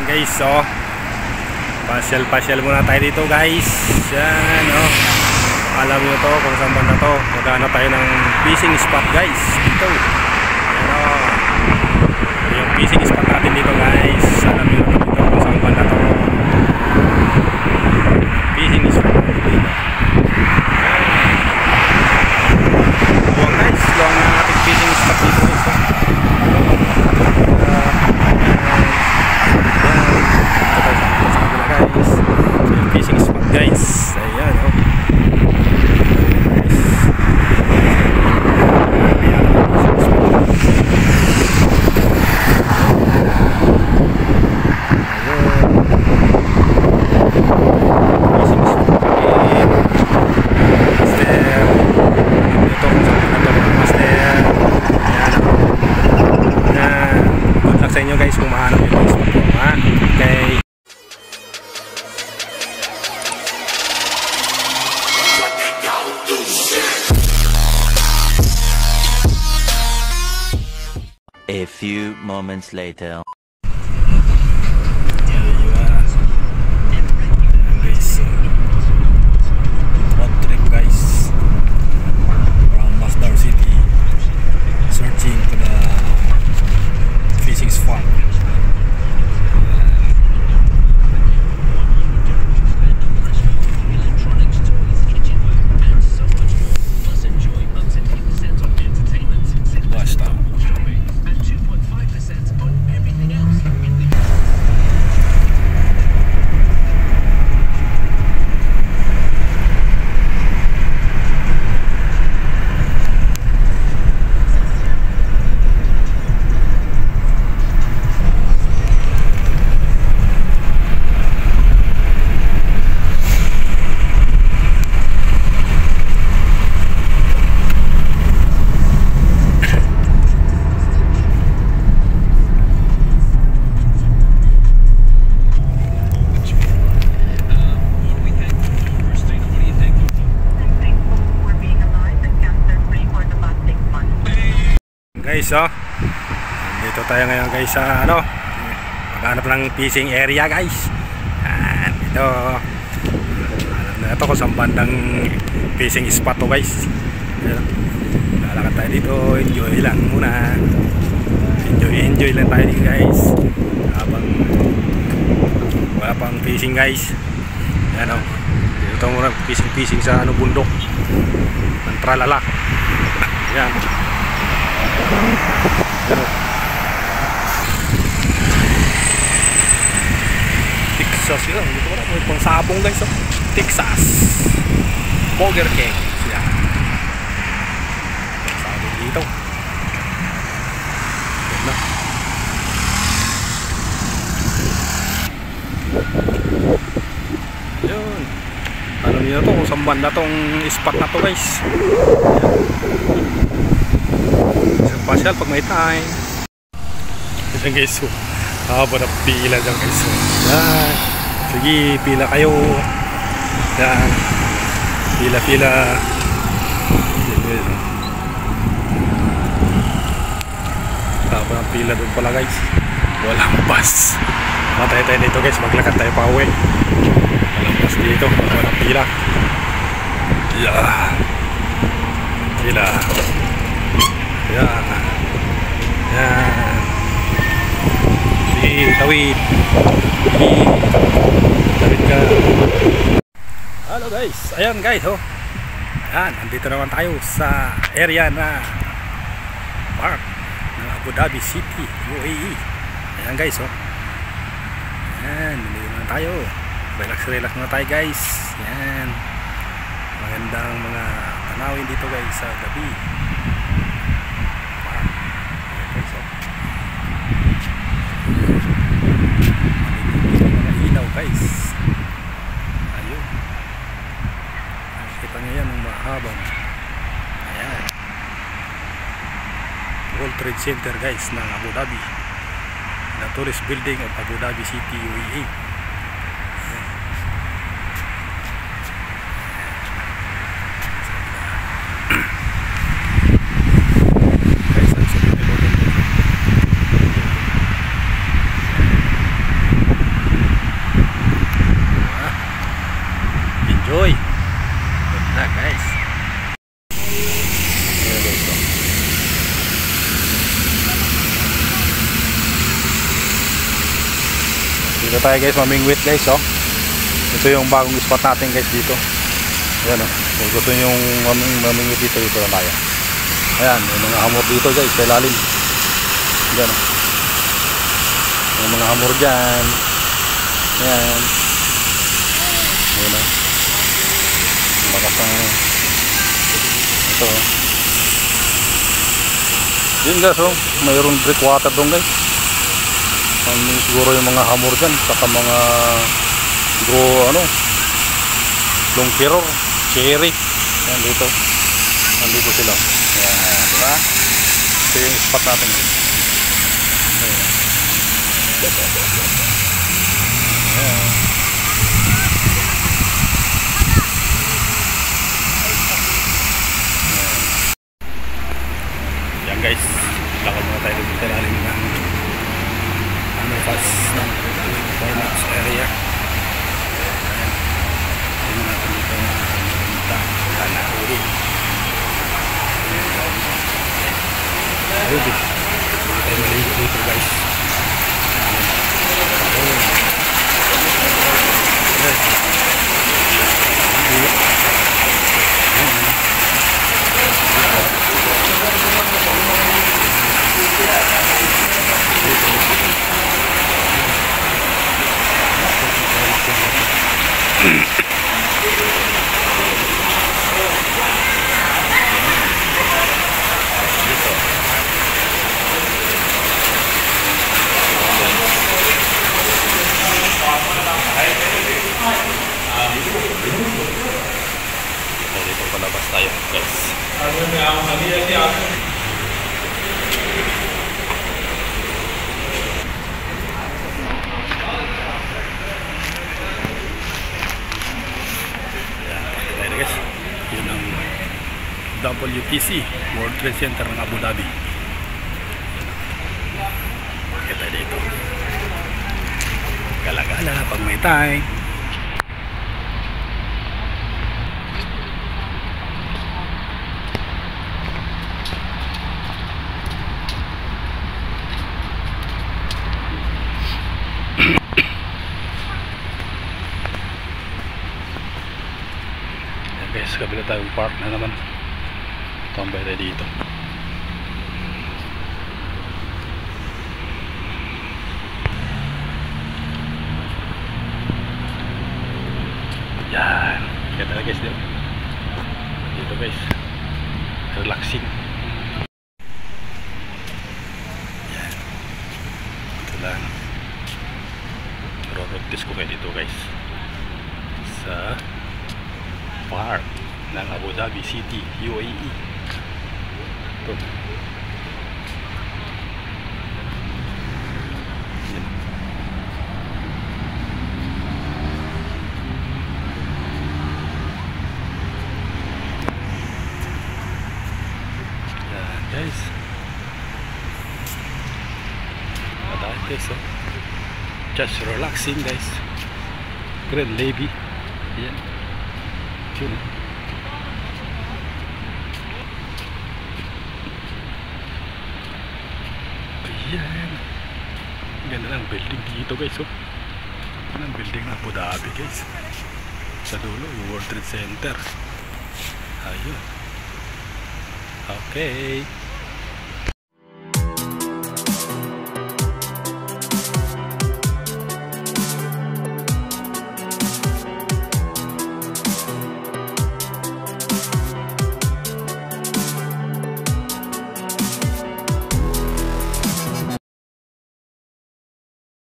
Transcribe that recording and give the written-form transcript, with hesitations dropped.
Guys, oh, pasyal muna tayo dito guys. Yan, oh, alam nyo to kung saan banda to. Maghanap tayo ng fishing spot guys dito. Yan, oh, yung fishing spot natin dito guys. Alam nyo dito kung saan banda to. Fishing spot natin dito. Luwang guys, luwang na ating fishing spot dito guys, oh. Fishing spot guys. Ayan, oh. Good luck sa inyo guys kung mahanap yung spot ko, ha? Okay. A few moments later. Road trip guys from Masdar City, searching for the fishing spot. Guys, oh, dito tayo ngayon guys sa ano, maghanap ng fishing area guys. Yan, dito alam na ito kung saan bandang fishing spot to guys. Lalakad tayo dito, enjoy lang muna, enjoy lang tayo dito guys habang wala pang fishing guys. Yan, oh, dito muna fishing sa ano, bundok ng Tralala. Yan. Texas yun, dito wala may pang sabong guys, oh. Texas Burger King siya. Sabong dito. Yan na. Yun, alam niyo to kung saan banda tong spot na to guys. Isang pasyal pag may time. Yan guys, so haba na pila dyan guys, so yan, sige pila kayo. Yan, pila haba na pila doon pala guys, walang bus. Matay tayo dito guys, maglakad tayo pa uwi. Walang bus dito, haba na pila. Yeah, pila. Yan. Yan. Sige, tawid. Sige, tawid ka. Hello guys. Ayan guys, oh. Ayan, nandito naman tayo sa area na park ng Abu Dhabi City, UAE. Ayan guys, oh. Ayan, nandito naman tayo. Relax na tayo guys. Ayan. Magandang mga tanawin dito guys sa gabi. Guys, ayun, nakikita nyo yan ng mahabang, ayan, World Trade Center guys ng Abu Dhabi, the tourist building of Abu Dhabi City, UAE. Dito tayo guys, mamingwit guys, oh. Ito yung bagong spot natin guys dito. Ayan, oh. Kung gusto nyo yung mamingwit dito, dito na tayo. Ayan, may mga hamor dito guys, sa ilalim. Ayan, oh. May mga hamor dyan. Ayan. Ayan, oh. Lakas ng ito, oh. Yun guys, oh. Mayroon breakwater doon guys. Siguro yung mga hamor dyan, saka mga long kiror, cherry. Ayan dito. Nandito sila. Ayan, diba? Ito yung spot natin. Ayan. Ayan. Ayan guys, lakad muna tayo dito sa lalim ng underpass ng Formax area. Tingnan natin dito na magpunta na uwi. Ayun dito. Hindi tayo maligo dito guys. Dito palabas tayo guys. Guys, yun ang WTC World Trade Center ng Abu Dhabi. Kita dito gala-gala pag may time. Guys, kabila tayong park na naman. Tambay tayo dito. Yan. Kita na guys dito. Dito guys. Relaxing. Yan. Ito lang. Road ko kayo dito guys. Sa park ng Abu Dhabi City, UAE. Ito. Yan. Yan guys. Mataas guys, oh. Just relaxing guys. Grand Levy. Yan. Yun. Ayan. Ganda ng building dito guys, oh. Ganda ng building ng Abu Dhabi guys. Sa dulo yung World Trade Center. Ayun. Okay.